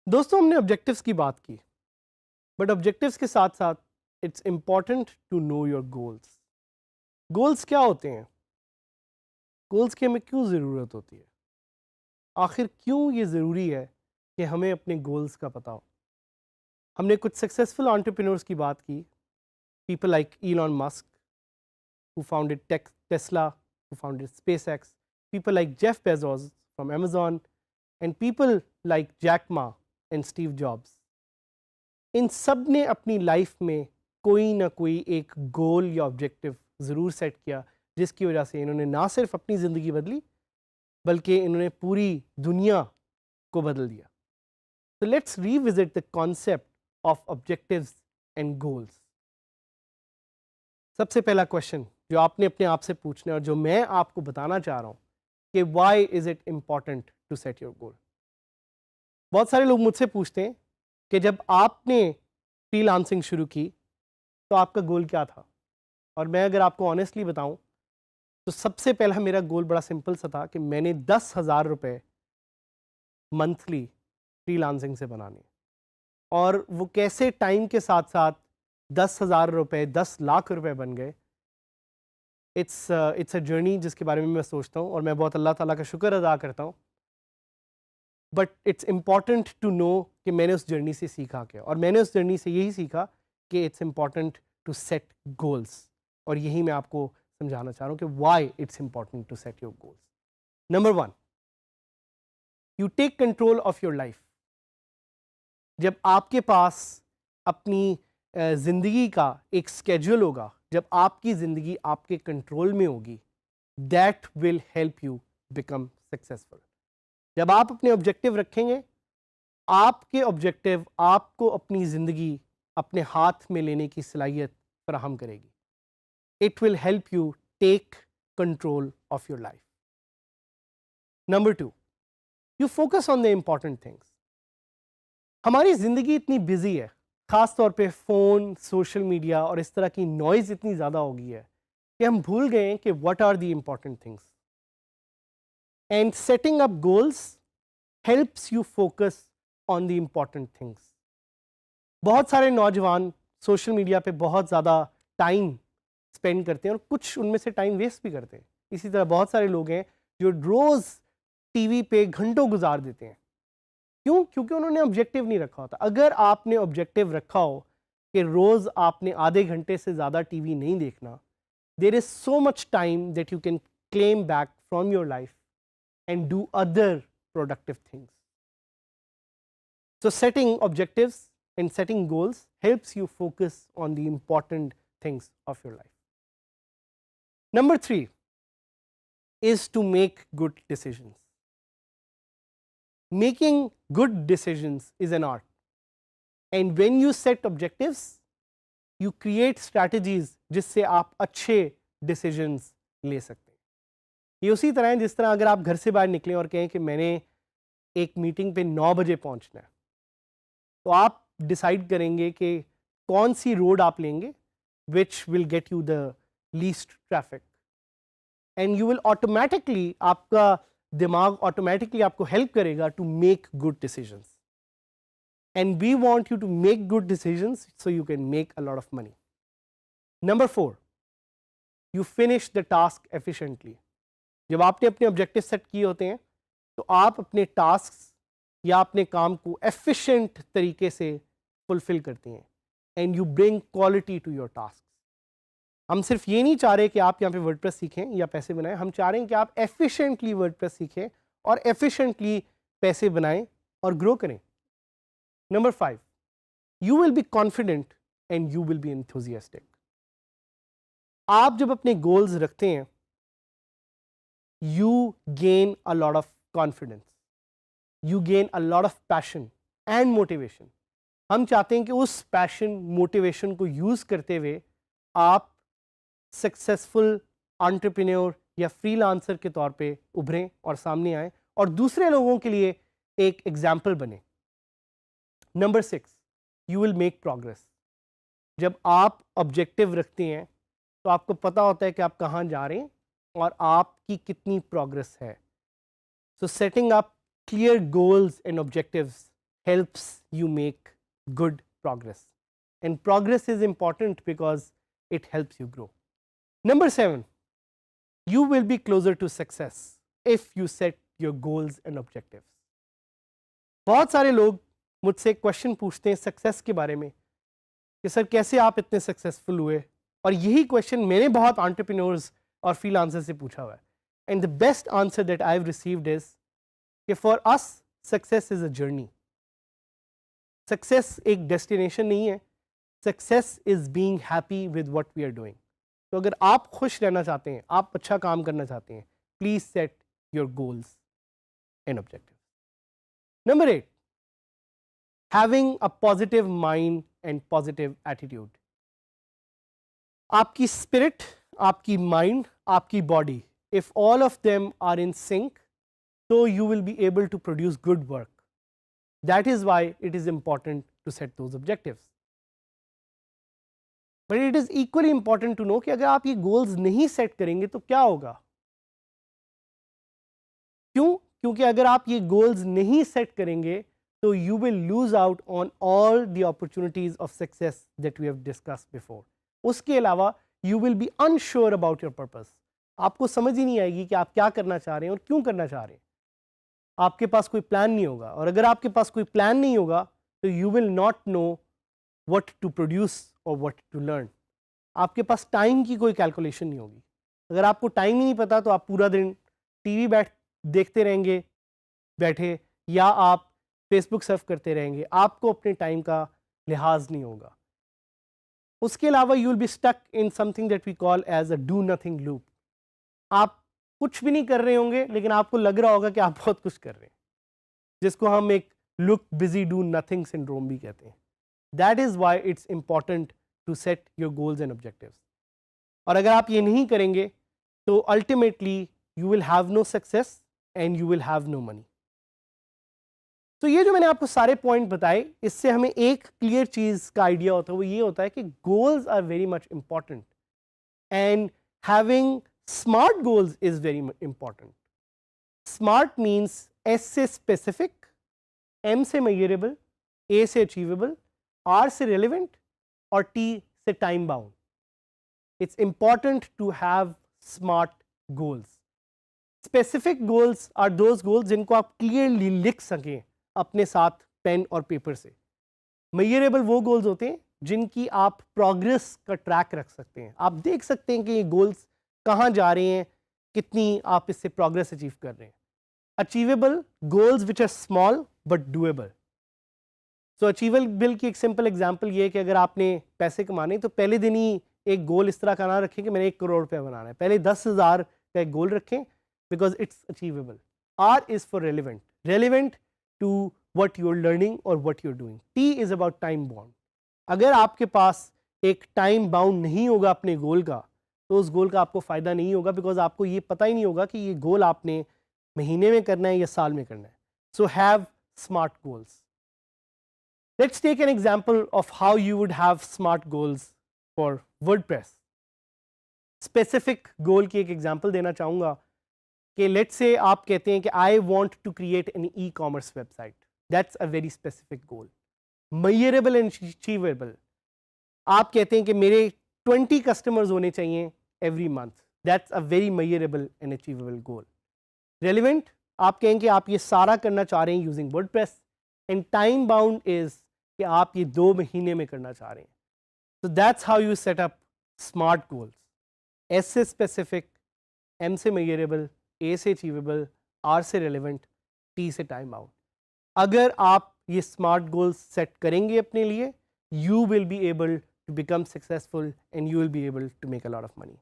दोस्तों, हमने ऑब्जेक्टिव्स की बात की, बट ऑब्जेक्टिव्स के साथ साथ it's important to know your goals. Goals क्या होते हैं? गोल्स की हमें क्यों ज़रूरत होती है? आखिर क्यों ये ज़रूरी है कि हमें अपने गोल्स का पता हो? हमने कुछ सक्सेसफुल एंटरप्रेन्योर्स की बात की, people like Elon Musk who founded Tesla, who founded SpaceX, people like Jeff Bezos from Amazon, and people like Jack Ma and Steve Jobs. इन सब ने अपनी लाइफ में कोई ना कोई एक गोल या ऑब्जेक्टिव ज़रूर सेट किया, जिसकी वजह से इन्होंने ना सिर्फ अपनी ज़िंदगी बदली, बल्कि इन्होंने पूरी दुनिया को बदल दिया। तो let's revisit the concept of objectives and goals. सबसे पहला क्वेश्चन जो आपने अपने आप से पूछना है और जो मैं आपको बताना चाह रहा हूँ कि why is it important to set your goal. बहुत सारे लोग मुझसे पूछते हैं कि जब आपने फ्रीलांसिंग शुरू की तो आपका गोल क्या था? और मैं अगर आपको ऑनेस्टली बताऊं तो सबसे पहला मेरा गोल बड़ा सिंपल सा था कि मैंने 10,000 रुपये मंथली फ्रीलांसिंग से बनाने, और वो कैसे टाइम के साथ साथ 10,000 रुपये 10 लाख रुपए बन गए। इट्स अ जर्नी जिसके बारे में मैं सोचता हूँ और मैं बहुत अल्लाह ताला का शुक्र अदा करता हूँ। But it's important to know कि मैंने उस जर्नी से सीखा क्या, और मैंने उस जर्नी से यही सीखा कि it's important to set goals, और यही मैं आपको समझाना चाह रहा हूँ कि why it's important to set your goals. Number 1, you take control of your life. जब आपके पास अपनी ज़िंदगी का एक स्केड्यूल होगा, जब आपकी ज़िंदगी आपके कंट्रोल में होगी, that will help you become successful. जब आप अपने ऑब्जेक्टिव रखेंगे, आपके ऑब्जेक्टिव आपको अपनी ज़िंदगी अपने हाथ में लेने की सलाहियत फराहम करेगी। It will help you take control of your life. Number 2, you focus on the important things. हमारी ज़िंदगी इतनी बिजी है, ख़ास तौर पे फ़ोन, सोशल मीडिया और इस तरह की नॉइज़ इतनी ज़्यादा हो गई है कि हम भूल गए हैं कि what are the important things. And setting up goals helps you focus on the important things. बहुत सारे नौजवान सोशल मीडिया पे बहुत ज़्यादा टाइम स्पेंड करते हैं और कुछ उनमें से टाइम वेस्ट भी करते हैं। इसी तरह बहुत सारे लोग हैं जो रोज़ टीवी पे घंटों गुजार देते हैं। क्यों? क्योंकि उन्होंने ऑब्जेक्टिव नहीं रखा होता। अगर आपने ऑब्जेक्टिव रखा हो कि रोज़ आपने आधे घंटे से ज़्यादा टीवी नहीं देखना, there is so much time that you can claim back from your life and do other productive things. So setting objectives and setting goals helps you focus on the important things of your life. Number 3 is to make good decisions. Making good decisions is an art. And when you set objectives, you create strategies जिससे आप अच्छे decisions ले सकते हैं। ये उसी तरह है जिस तरह अगर आप घर से बाहर निकलें और कहें कि मैंने एक मीटिंग पे 9 बजे पहुंचना है, तो आप डिसाइड करेंगे कि कौन सी रोड आप लेंगे which will get you the least traffic, and you will automatically, आपका दिमाग ऑटोमेटिकली आपको हेल्प करेगा to make good decisions. And we want you to make good decisions so you can make a lot of money. Number 4, you finish the task efficiently. जब आपने अपने objective set किए होते हैं तो आप अपने टास्क या अपने काम को एफिशिएंट तरीके से फुलफिल करते हैं, and you bring quality to your task. हम सिर्फ ये नहीं चाह रहे कि आप यहाँ पे वर्डप्रेस सीखें या पैसे बनाएं, हम चाह रहे हैं कि आप एफिशिएंटली वर्डप्रेस सीखें और एफिशिएंटली पैसे बनाएं और ग्रो करें। Number 5, you will be confident and you will B enthusiastic. आप जब अपने गोल्स रखते हैं, you gain a lot of confidence, you gain a lot of passion and motivation. हम चाहते हैं कि उस पैशन, मोटिवेशन को यूज करते हुए आप सक्सेसफुल एंटरप्रेन्योर या फ्रीलांसर के तौर पे उभरें और सामने आए और दूसरे लोगों के लिए एक एग्जाम्पल बने। Number 6, you will make progress. जब आप ऑब्जेक्टिव रखते हैं तो आपको पता होता है कि आप कहाँ जा रहे हैं और आपकी कितनी प्रोग्रेस है। So setting up clear goals and objectives helps you make good progress, and progress is important because it helps you grow. Number 7, you will be closer to success if you set your goals and objectives. बहुत सारे लोग मुझसे question पूछते हैं success के बारे में कि सर कैसे आप इतने सक्सेसफुल हुए, और यही क्वेश्चन मैंने बहुत एंटरप्रेन्योर्स और फ्रीलांसर से पूछा हुआ है। And the best answer that I have received is कि for us success is a journey. Success एक डेस्टिनेशन नहीं है, success is being happy with what we are doing. तो अगर आप खुश रहना चाहते हैं, आप अच्छा काम करना चाहते हैं, please set your goals and objectives. Number 8, having a positive mind and positive attitude. आपकी स्पिरिट, आपकी माइंड, आपकी body, if all of them are in sync, so you will be able to produce good work. That is why it is important to set those objectives. But it is equally important to know कि अगर आप ये goals नहीं set करेंगे तो क्या होगा? क्यों? क्योंकि अगर आप ये goals नहीं set करेंगे तो you will lose out on all the opportunities of success that we have discussed before. उसके अलावा you will be unsure about your purpose. आपको समझ ही नहीं आएगी कि आप क्या करना चाह रहे हैं और क्यों करना चाह रहे हैं। आपके पास कोई प्लान नहीं होगा, और अगर आपके पास कोई प्लान नहीं होगा तो you will not know what to produce और व्हाट टू लर्न। आपके पास टाइम की कोई कैलकुलेशन नहीं होगी। अगर आपको टाइम ही नहीं पता तो आप पूरा दिन टीवी देखते रहेंगे बैठे, या आप फेसबुक सर्फ करते रहेंगे, आपको अपने टाइम का लिहाज नहीं होगा। उसके अलावा you will be stuck in something that we call as a do nothing loop. आप कुछ भी नहीं कर रहे होंगे लेकिन आपको लग रहा होगा कि आप बहुत कुछ कर रहे हैं, जिसको हम एक look busy do nothing syndrome भी कहते हैं। That is why it's important to set your goals and objectives. और अगर आप ये नहीं करेंगे तो ultimately you will have no success and you will have no money. तो ये जो मैंने आपको सारे पॉइंट बताए, इससे हमें एक क्लियर चीज का आइडिया होता है, वो ये होता है कि goals are very much important and having SMART goals is very important. SMART means S से specific, M से measurable, A से achievable, R से relevant और T से time bound. It's important to have SMART goals. Specific goals are those goals जिनको आप clearly लिख सकें अपने साथ पेन और पेपर से। Measurable वो goals होते हैं जिनकी आप progress का track रख सकते हैं। आप देख सकते हैं कि ये goals कहाँ जा रहे हैं, कितनी आप इससे प्रोग्रेस अचीव कर रहे हैं। Achievable goals which are small but doable. So achievable की एक सिंपल एग्जांपल ये है कि अगर आपने पैसे कमाने तो पहले दिन ही एक गोल इस तरह का ना रखें कि मैंने 1 करोड़ रुपया बनाना है, पहले 10,000 का एक गोल रखें, because it's achievable. R is for relevant, relevant to what you are learning और what you are doing. T is about time bound. अगर आपके पास एक टाइम बाउंड नहीं होगा अपने गोल का तो उस गोल का आपको फ़ायदा नहीं होगा, बिकॉज आपको ये पता ही नहीं होगा कि ये गोल आपने महीने में करना है या साल में करना है। So have smart goals. Let's take an example of how you would have smart goals for WordPress. Specific goal की एक एग्जांपल देना चाहूँगा कि लेट्स से आप कहते हैं कि I want to create an e-commerce website. That's a very specific goal, measurable and achievable. आप कहते हैं कि मेरे 20 कस्टमर्स होने चाहिए every month. That's a very measurable and achievable goal. Relevant, आप कहेंगे आप ये सारा करना चाह रहे हैं using WordPress, and time bound is कि आप ये 2 महीने में करना चाह रहे हैं। So that's how you set up smart goals. S से specific, M से measurable, A से achievable, R से relevant, T से time bound. अगर आप ये smart goals set करेंगे अपने लिए, you will be able to become successful and you will be able to make a lot of money.